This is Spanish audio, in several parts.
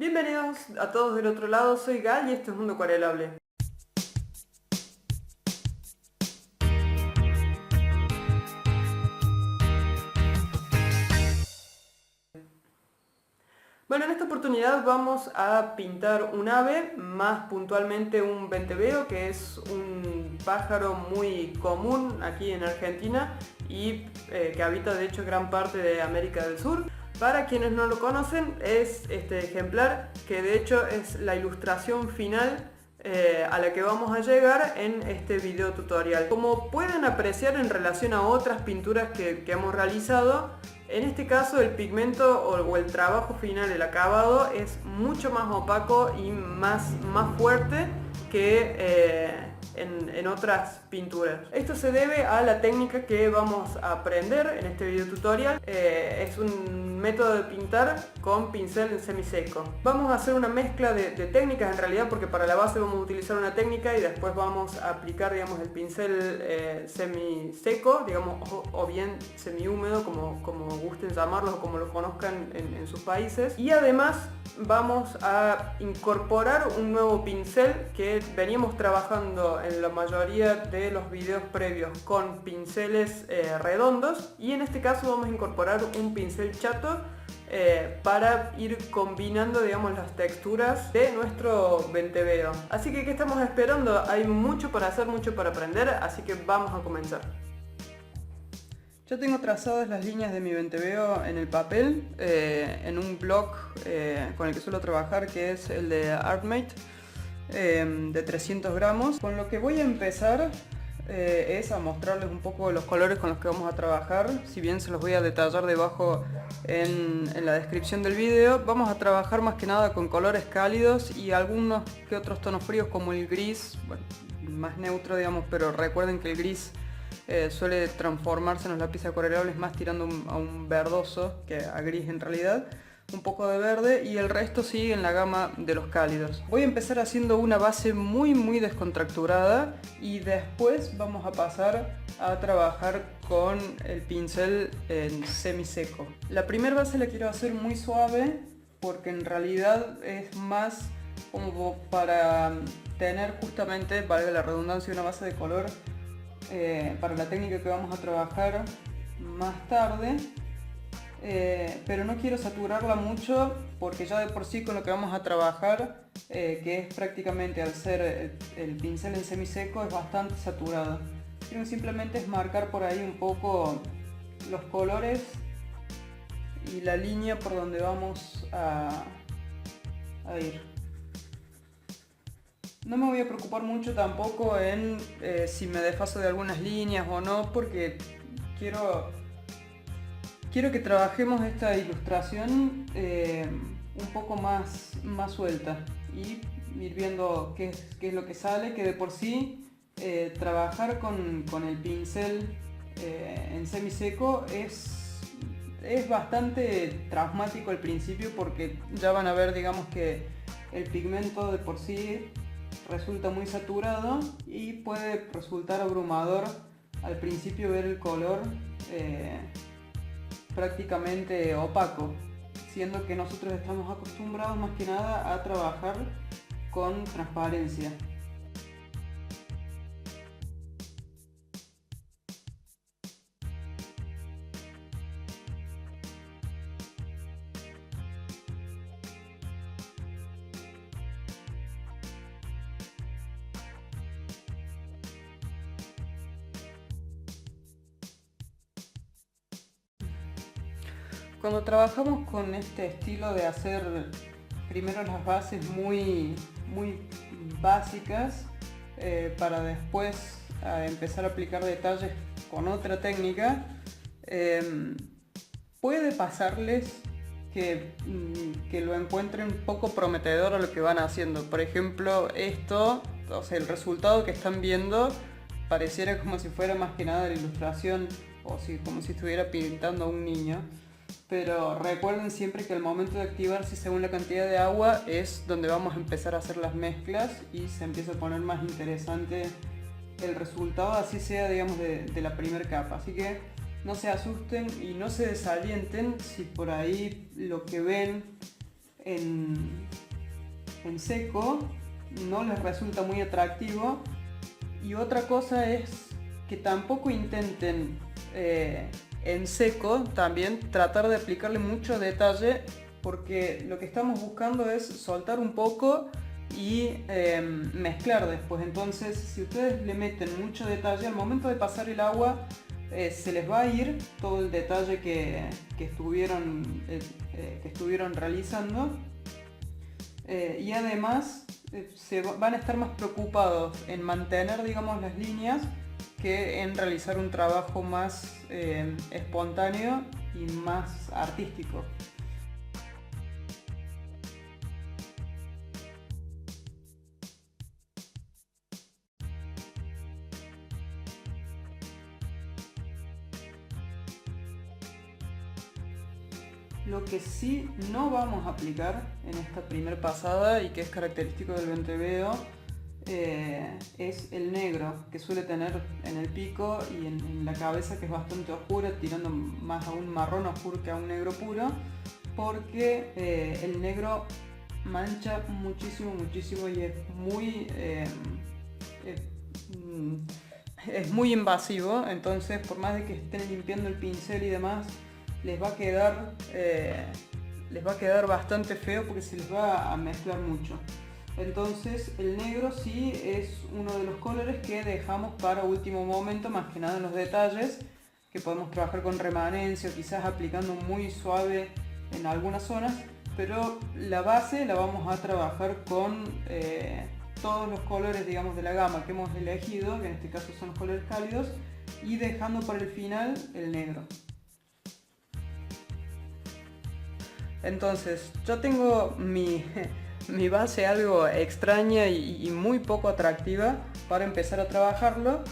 Bienvenidos a todos del otro lado, soy Gal y esto es Mundo Acuarelable. Bueno, en esta oportunidad vamos a pintar un ave, más puntualmente un venteveo, que es un pájaro muy común aquí en Argentina y que habita de hecho gran parte de América del Sur. Para quienes no lo conocen, es este ejemplar que de hecho es la ilustración final a la que vamos a llegar en este video tutorial. Como pueden apreciar en relación a otras pinturas que hemos realizado, en este caso el pigmento o el trabajo final, el acabado, es mucho más opaco y más fuerte que en otras pinturas. Esto se debe a la técnica que vamos a aprender en este video tutorial. Es un método de pintar con pincel en semiseco. Vamos a hacer una mezcla de técnicas en realidad, porque para la base vamos a utilizar una técnica y después vamos a aplicar, digamos, el pincel semiseco, digamos, o bien semihúmedo, como gusten llamarlo o como lo conozcan en sus países. Y además vamos a incorporar un nuevo pincel que veníamos trabajando en la mayoría de los videos previos con pinceles redondos, y en este caso vamos a incorporar un pincel chato para ir combinando, digamos, las texturas de nuestro venteveo. Así que, ¿qué estamos esperando? Hay mucho para hacer, mucho para aprender, así que vamos a comenzar. Ya tengo trazadas las líneas de mi venteveo en el papel, en un blog con el que suelo trabajar, que es el de Artmate, de 300 gramos. Con lo que voy a empezar es a mostrarles un poco los colores con los que vamos a trabajar. Si bien se los voy a detallar debajo en la descripción del video, vamos a trabajar más que nada con colores cálidos y algunos que otros tonos fríos, como el gris, bueno, más neutro, digamos, pero recuerden que el gris suele transformarse en los lápices acuarelables más tirando a un verdoso que a gris en realidad, un poco de verde, y el resto sigue en la gama de los cálidos. Voy a empezar haciendo una base muy descontracturada y después vamos a pasar a trabajar con el pincel en semiseco. La primera base la quiero hacer muy suave porque en realidad es más como para tener justamente, valga la redundancia, una base de color para la técnica que vamos a trabajar más tarde, pero no quiero saturarla mucho porque ya de por sí con lo que vamos a trabajar, que es prácticamente, al ser el pincel en semiseco, es bastante saturado. Quiero simplemente es marcar por ahí un poco los colores y la línea por donde vamos a ir. No me voy a preocupar mucho tampoco en si me desfaso de algunas líneas o no, porque quiero que trabajemos esta ilustración un poco más suelta y ir viendo qué es lo que sale, que de por sí trabajar con el pincel en semiseco es bastante traumático al principio, porque ya van a ver, digamos, que el pigmento de por sí resulta muy saturado y puede resultar abrumador al principio ver el color prácticamente opaco, siendo que nosotros estamos acostumbrados más que nada a trabajar con transparencia. Cuando trabajamos con este estilo de hacer primero las bases muy básicas para después empezar a aplicar detalles con otra técnica, puede pasarles que lo encuentren poco prometedor a lo que van haciendo. Por ejemplo, esto, o sea, el resultado que están viendo pareciera como si fuera más que nada la ilustración, o como si estuviera pintando a un niño. Pero recuerden siempre que al momento de activarse según la cantidad de agua es donde vamos a empezar a hacer las mezclas y se empieza a poner más interesante el resultado, así sea, digamos, de la primera capa. Así que no se asusten y no se desalienten si por ahí lo que ven en seco no les resulta muy atractivo. Y otra cosa es que tampoco intenten en seco también tratar de aplicarle mucho detalle, porque lo que estamos buscando es soltar un poco y mezclar después. Entonces, si ustedes le meten mucho detalle al momento de pasar el agua, se les va a ir todo el detalle que estuvieron realizando, y además van a estar más preocupados en mantener, digamos, las líneas que en realizar un trabajo más espontáneo y más artístico. Lo que sí no vamos a aplicar en esta primera pasada y que es característico del venteveo es el negro que suele tener en el pico y en la cabeza, que es bastante oscura, tirando más a un marrón oscuro que a un negro puro, porque el negro mancha muchísimo y es muy invasivo. Entonces, por más de que estén limpiando el pincel y demás, les va a quedar bastante feo porque se les va a mezclar mucho. Entonces el negro sí es uno de los colores que dejamos para último momento, más que nada en los detalles, que podemos trabajar con remanencia o quizás aplicando muy suave en algunas zonas, pero la base la vamos a trabajar con todos los colores, digamos, de la gama que hemos elegido, que en este caso son los colores cálidos, y dejando para el final el negro. Entonces, yo tengo mi base algo extraña y muy poco atractiva para empezar a trabajarlo,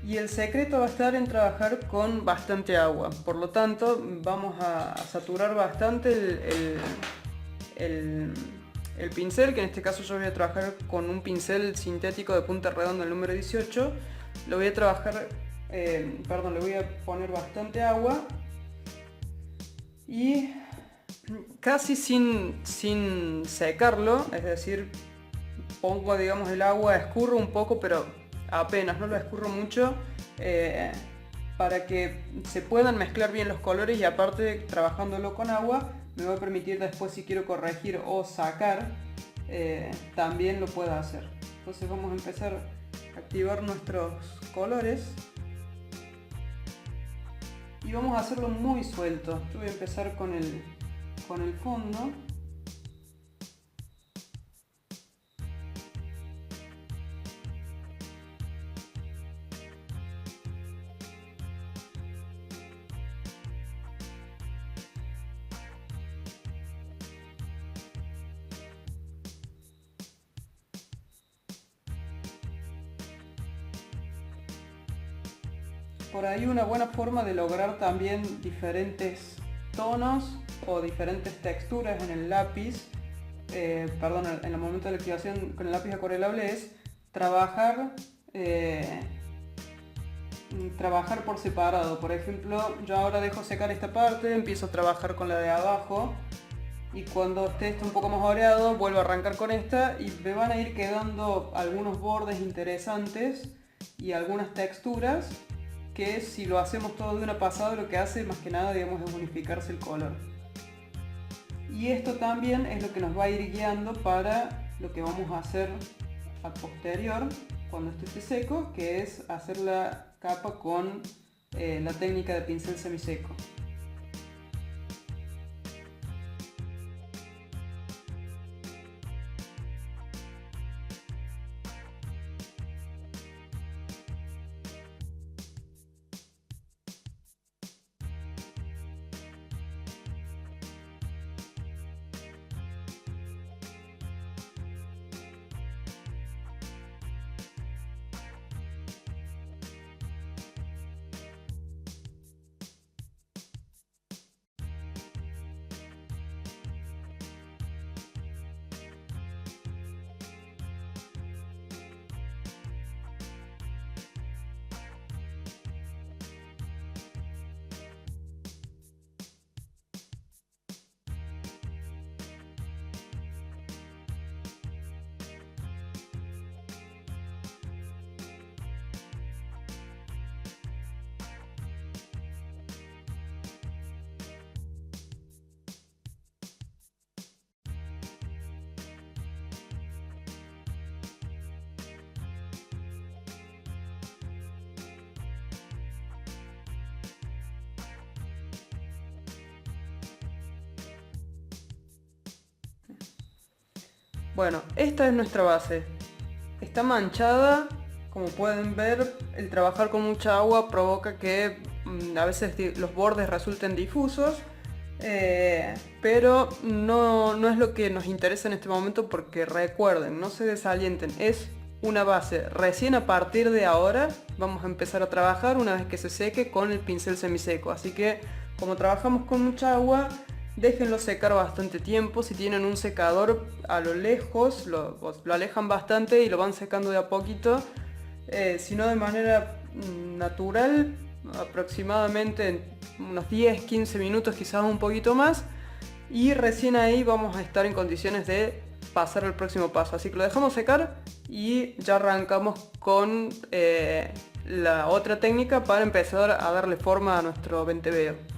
y el secreto va a estar en trabajar con bastante agua. Por lo tanto, vamos a saturar bastante el pincel, que en este caso yo voy a trabajar con un pincel sintético de punta redonda, el número 18. Lo voy a trabajar, le voy a poner bastante agua y casi sin secarlo, es decir, pongo, digamos, el agua, escurro un poco, pero apenas, no lo escurro mucho, para que se puedan mezclar bien los colores, y aparte, trabajándolo con agua me va a permitir después, si quiero corregir o sacar, también lo pueda hacer. Entonces vamos a empezar a activar nuestros colores y vamos a hacerlo muy suelto. Yo voy a empezar con el fondo. Por ahí una buena forma de lograr también diferentes tonos o diferentes texturas en el lápiz, en el momento de la activación con el lápiz acuarelable, es trabajar por separado. Por ejemplo, yo ahora dejo secar esta parte, empiezo a trabajar con la de abajo, y cuando esté un poco más oreado vuelvo a arrancar con esta, y me van a ir quedando algunos bordes interesantes y algunas texturas que, si lo hacemos todo de una pasada, lo que hace más que nada, digamos, es unificarse el color. Y esto también es lo que nos va a ir guiando para lo que vamos a hacer a posterior, cuando esto esté seco, que es hacer la capa con la técnica de pincel semiseco. Bueno, esta es nuestra base. Está manchada, como pueden ver, el trabajar con mucha agua provoca que a veces los bordes resulten difusos, pero no es lo que nos interesa en este momento porque recuerden, no se desalienten, es una base. Recién a partir de ahora vamos a empezar a trabajar una vez que se seque con el pincel semiseco, así que como trabajamos con mucha agua, déjenlo secar bastante tiempo. Si tienen un secador a lo lejos, lo alejan bastante y lo van secando de a poquito. Si no de manera natural, aproximadamente en unos 10-15 minutos, quizás un poquito más. Y recién ahí vamos a estar en condiciones de pasar al próximo paso. Así que lo dejamos secar y ya arrancamos con la otra técnica para empezar a darle forma a nuestro venteveo.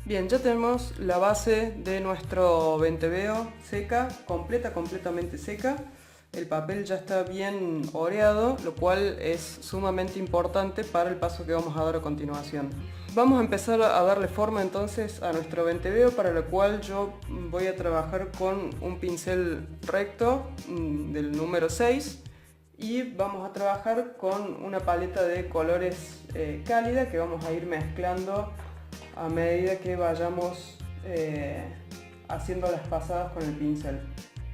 Bien, ya tenemos la base de nuestro venteveo seca, completamente seca. El papel ya está bien oreado, lo cual es sumamente importante para el paso que vamos a dar a continuación. Vamos a empezar a darle forma entonces a nuestro venteveo, para lo cual yo voy a trabajar con un pincel recto del número 6 y vamos a trabajar con una paleta de colores cálida que vamos a ir mezclando a medida que vayamos haciendo las pasadas con el pincel.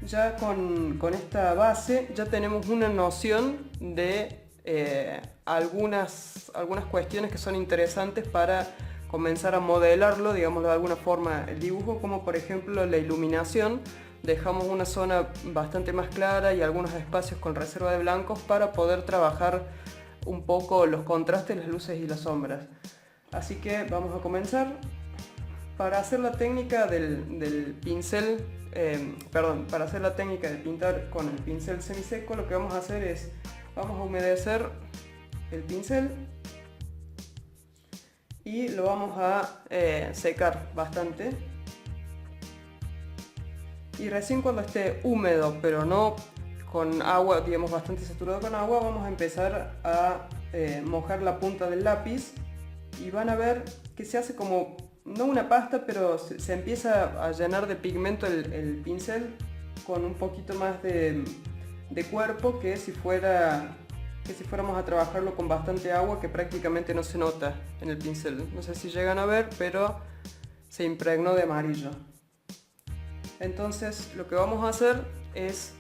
Ya con esta base ya tenemos una noción de algunas cuestiones que son interesantes para comenzar a modelarlo, digámoslo de alguna forma, el dibujo, como por ejemplo la iluminación. Dejamos una zona bastante más clara y algunos espacios con reserva de blancos para poder trabajar un poco los contrastes, las luces y las sombras. Así que vamos a comenzar. Para hacer la técnica del pincel, para hacer la técnica de pintar con el pincel semiseco, lo que vamos a hacer es, vamos a humedecer el pincel y lo vamos a secar bastante. Y recién cuando esté húmedo, pero no con agua, digamos bastante saturado con agua, vamos a empezar a mojar la punta del lápiz. Y van a ver que se hace como, no una pasta, pero se empieza a llenar de pigmento el pincel con un poquito más de cuerpo que si fuéramos a trabajarlo con bastante agua, que prácticamente no se nota en el pincel. No sé si llegan a ver, pero se impregnó de amarillo. Entonces lo que vamos a hacer es,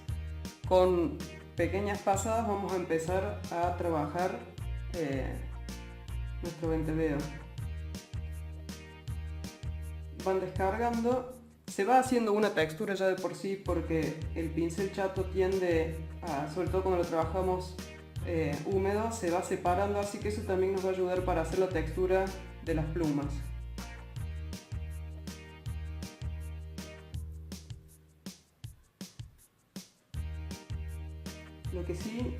con pequeñas pasadas, vamos a empezar a trabajar nuestro venteveo. Van descargando, se va haciendo una textura ya de por sí, porque el pincel chato tiende a, sobre todo cuando lo trabajamos húmedo, se va separando, así que eso también nos va a ayudar para hacer la textura de las plumas. Lo que sí,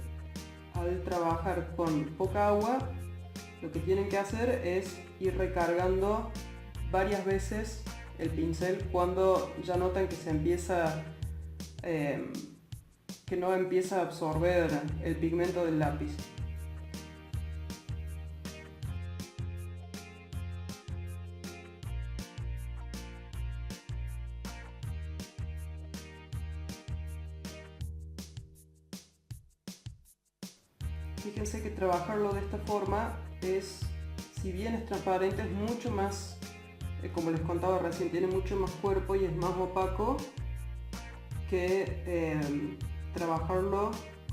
al trabajar con poca agua, lo que tienen que hacer es ir recargando varias veces el pincel cuando ya notan que se empieza, que no empieza a absorber el pigmento del lápiz. Fíjense que trabajarlo de esta forma es, si bien es transparente, es mucho más, como les contaba recién, tiene mucho más cuerpo y es más opaco que trabajarlo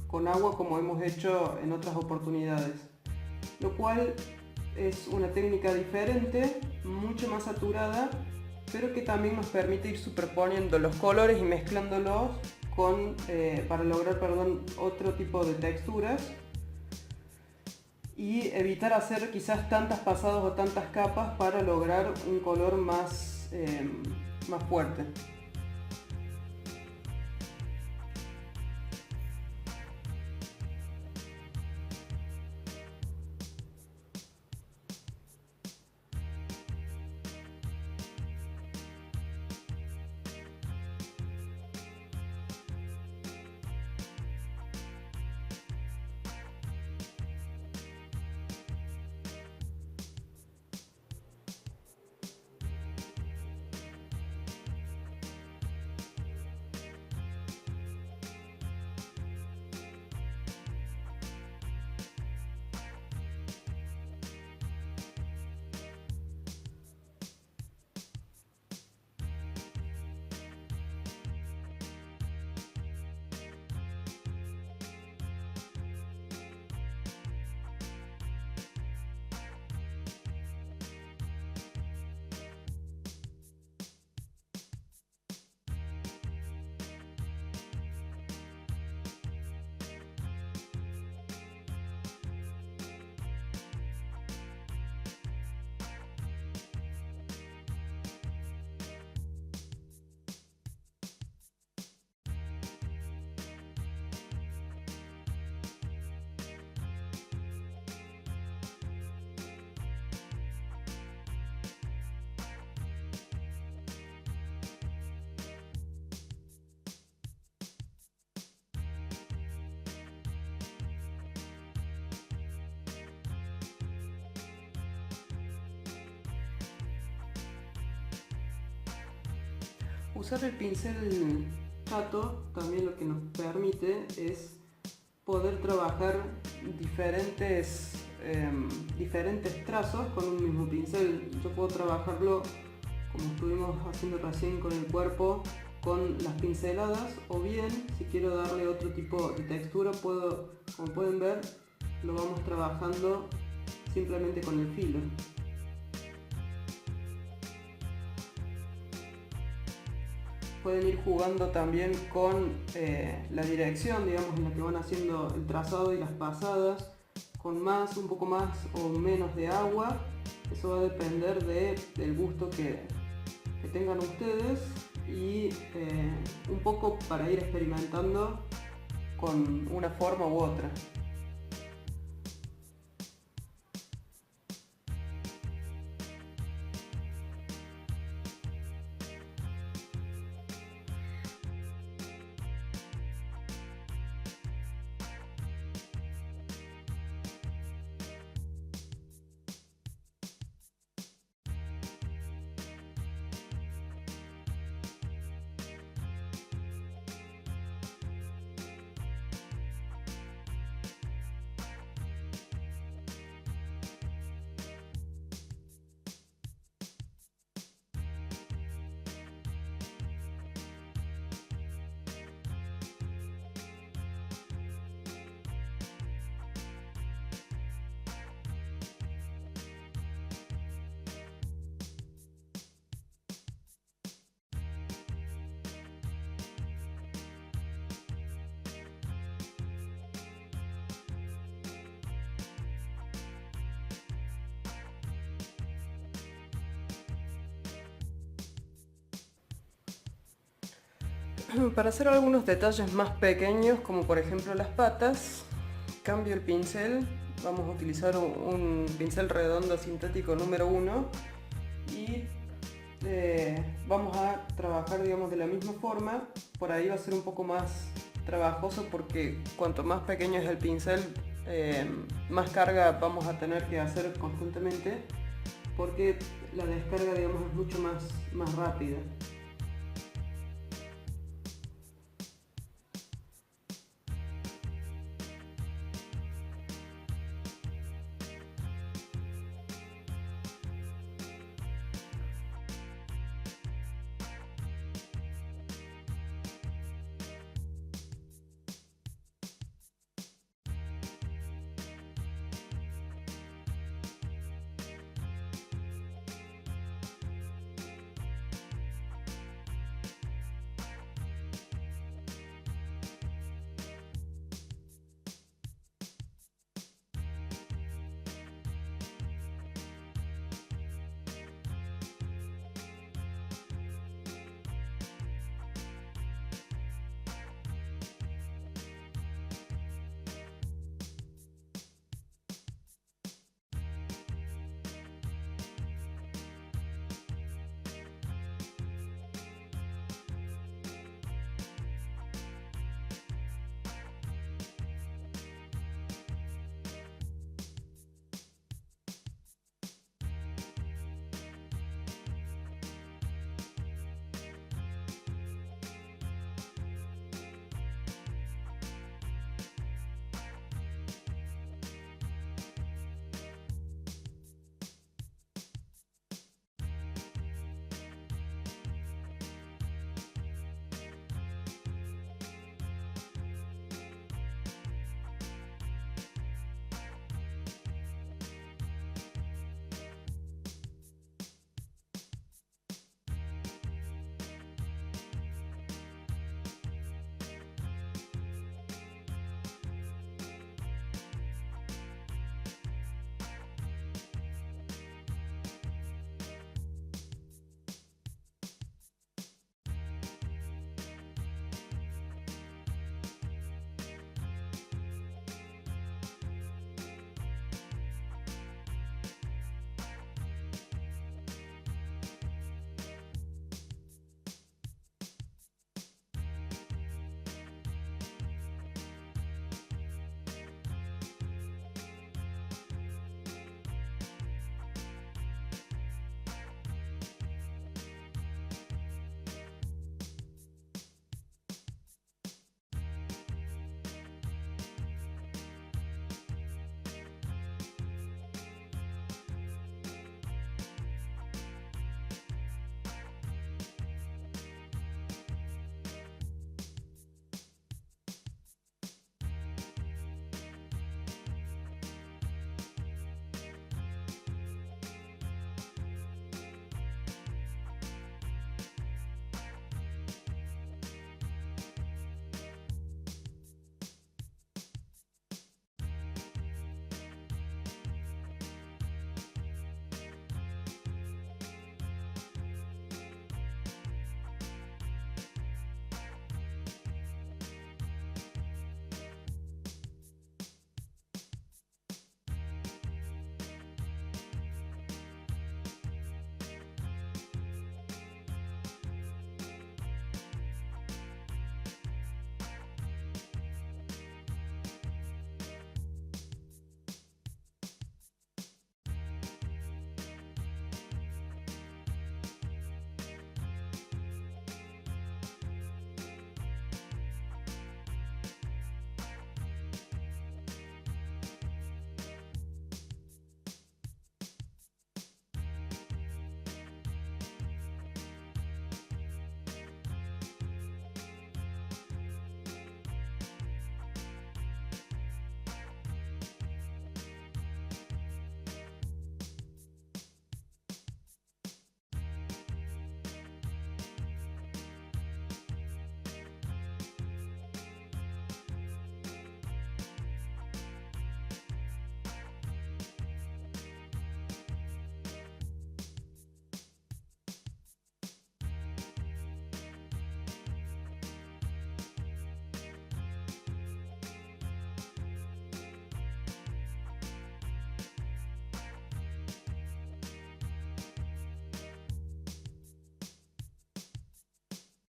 con agua como hemos hecho en otras oportunidades. Lo cual es una técnica diferente, mucho más saturada, pero que también nos permite ir superponiendo los colores y mezclándolos para lograr otro tipo de texturas. Y evitar hacer quizás tantas pasadas o tantas capas para lograr un color más fuerte. Usar el pincel chato también lo que nos permite es poder trabajar diferentes trazos con un mismo pincel. Yo puedo trabajarlo como estuvimos haciendo recién con el cuerpo, con las pinceladas, o bien si quiero darle otro tipo de textura puedo, como pueden ver, lo vamos trabajando simplemente con el filo. Pueden ir jugando también con la dirección, digamos, en la que van haciendo el trazado y las pasadas, con más, un poco más o menos de agua. Eso va a depender del gusto que tengan ustedes y un poco para ir experimentando con una forma u otra. Para hacer algunos detalles más pequeños, como por ejemplo las patas, cambio el pincel. Vamos a utilizar un pincel redondo sintético número 1 y vamos a trabajar, digamos, de la misma forma. Por ahí va a ser un poco más trabajoso porque cuanto más pequeño es el pincel, más carga vamos a tener que hacer constantemente, porque la descarga, digamos, es mucho más rápida.